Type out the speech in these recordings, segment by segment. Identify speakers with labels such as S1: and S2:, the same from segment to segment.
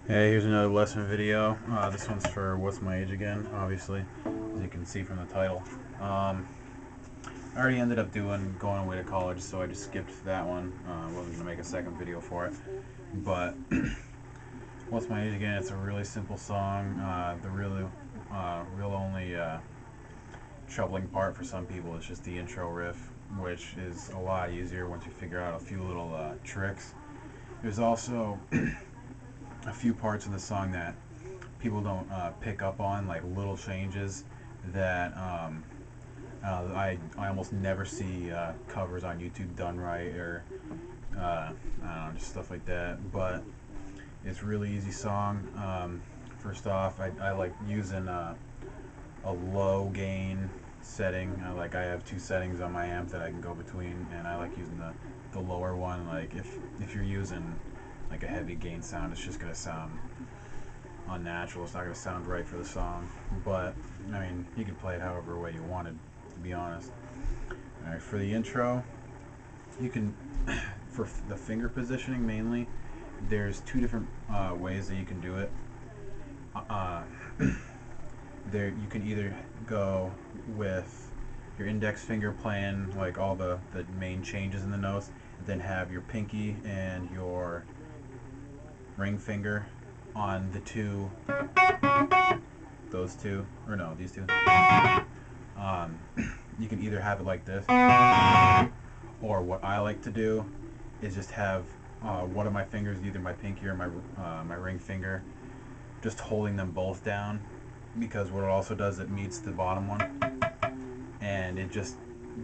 S1: Hey, here's another lesson video. This one's for What's My Age Again, obviously, as you can see from the title. I already ended up going away to college, so I just skipped that one. Wasn't going to make a second video for it. But What's My Age Again, it's a really simple song. The real only troubling part for some people is just the intro riff, which is a lot easier once you figure out a few little tricks. There's also a few parts of the song that people don't pick up on, like little changes that I almost never see covers on YouTube done right, or I don't know, just stuff like that. But it's a really easy song. First off, I like using a low gain setting. I have two settings on my amp that I can go between, and I like using the lower one. Like if you're using like a heavy gain sound, it's just gonna sound unnatural. It's not gonna sound right for the song. But I mean, you can play it however way you wanted, to be honest. All right, for the intro, you can for the finger positioning mainly. There's two different ways that you can do it. Uh, there you can either go with your index finger playing like all the main changes in the notes, and then have your pinky and your ring finger on those two, or no, these two. Um, you can either have it like this, or what I like to do is just have one of my fingers, either my pinky or my ring finger, just holding them both down, because what it also does, it meets the bottom one, and it just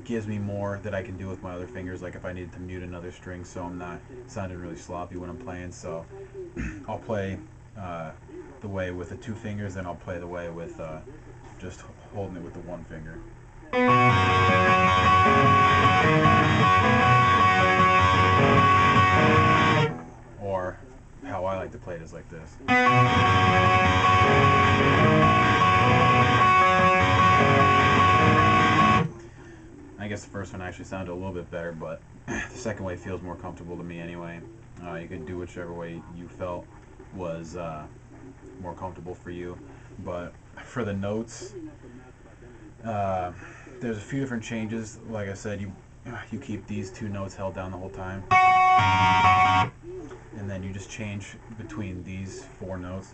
S1: gives me more that I can do with my other fingers, like if I need to mute another string so I'm not sounding really sloppy when I'm playing. So I'll play the way with the two fingers, then I'll play the way with just holding it with the one finger. Or how I like to play it is like this. I guess the first one actually sounded a little bit better, but the second way feels more comfortable to me anyway. You could do whichever way you felt was more comfortable for you. But for the notes, there's a few different changes. Like I said, you keep these two notes held down the whole time, and then you just change between these four notes.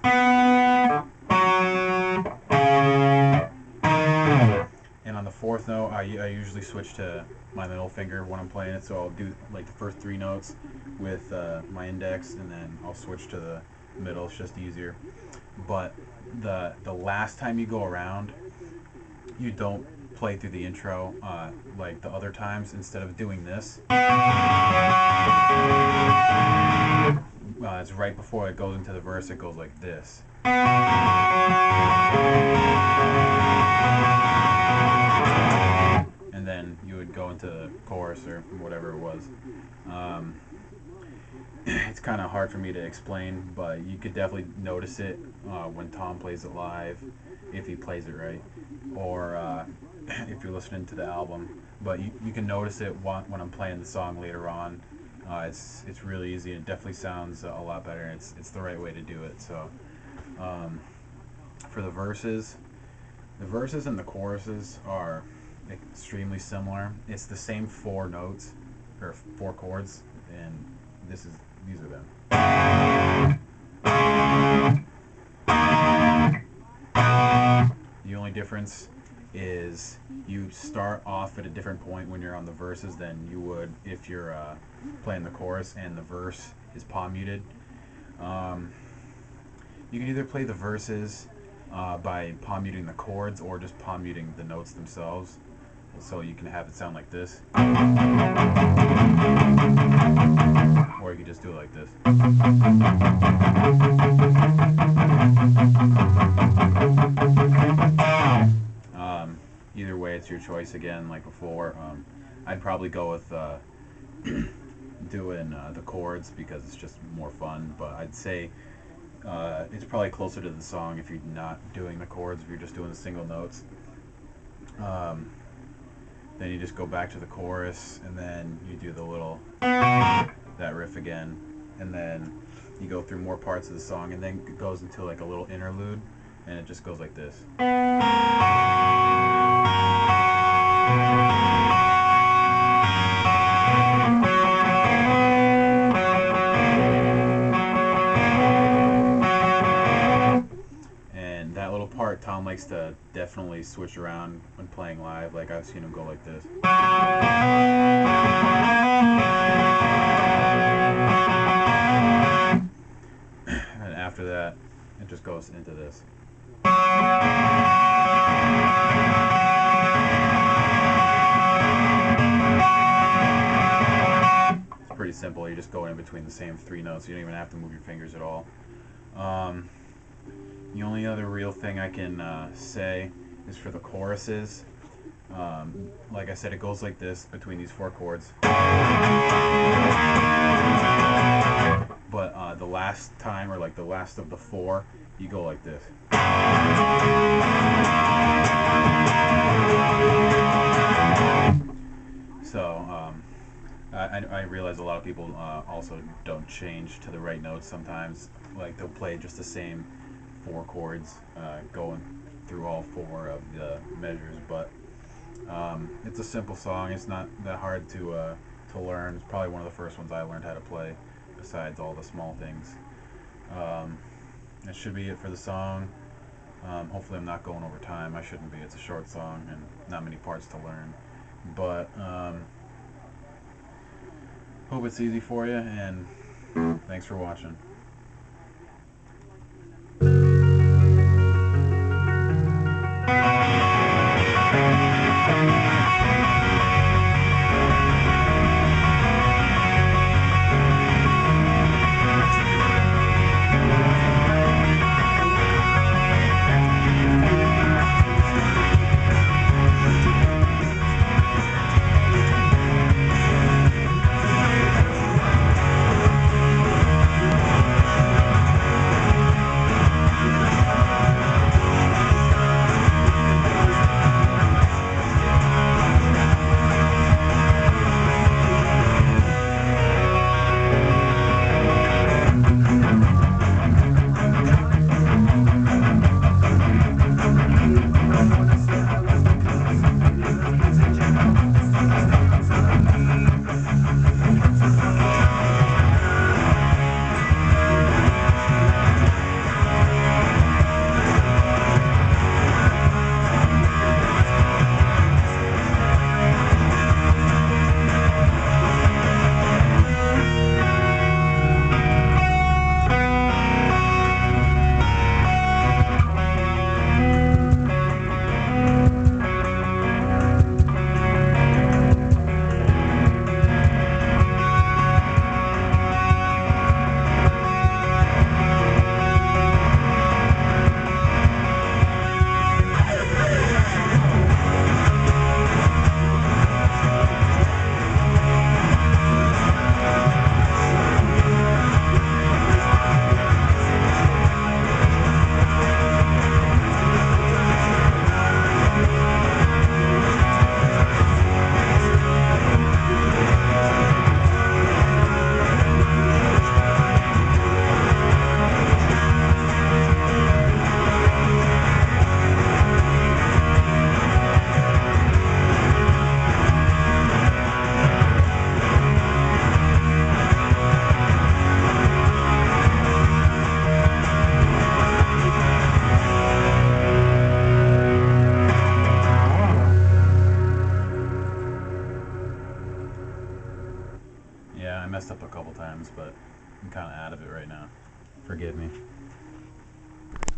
S1: And on the fourth note, I usually switch to my middle finger when I'm playing it, so I'll do like the first three notes with my index, and then I'll switch to the middle. It's just easier. But the last time you go around, you don't play through the intro like the other times. Instead of doing this, it's right before it goes into the verse, it goes like this. And then you would go into the chorus or whatever it was. It's kind of hard for me to explain, but you could definitely notice it when Tom plays it live, if he plays it right, or if you're listening to the album. But you can notice it when I'm playing the song later on. It's really easy, and it definitely sounds a lot better, and it's the right way to do it. So for the verses and the choruses are extremely similar. It's the same four notes, or four chords, and these are them. The only difference is you start off at a different point when you're on the verses than you would if you're playing the chorus and the verse is palm muted. You can either play the verses by palm muting the chords, or just palm muting the notes themselves. So you can have it sound like this, or you can just do it like this. Either way, it's your choice again, like before. I'd probably go with doing the chords, because it's just more fun, but I'd say it's probably closer to the song if you're not doing the chords, if you're just doing the single notes. Then you just go back to the chorus, and then you do the little that riff again, and then you go through more parts of the song, and then it goes into like a little interlude, and it just goes like this. And that little part, Tom likes to definitely switch around when playing live. Like I've seen him go like this. And after that, it just goes into this. It's pretty simple. You just go in between the same 3 notes. You don't even have to move your fingers at all. The only other real thing I can say is for the choruses. Like I said, it goes like this between these 4 chords. But the last time, or like the last of the 4, you go like this. So I realize a lot of people also don't change to the right notes sometimes. Like they'll play just the same 4 chords going through all 4 of the measures, but it's a simple song. It's not that hard to learn. It's probably one of the first ones I learned how to play, besides all the small things. That should be it for the song. Hopefully I'm not going over time. I shouldn't be. It's a short song and not many parts to learn, but hope it's easy for you, and thanks for watching. Yeah, I messed up a couple times, but I'm kind of out of it right now. Forgive me.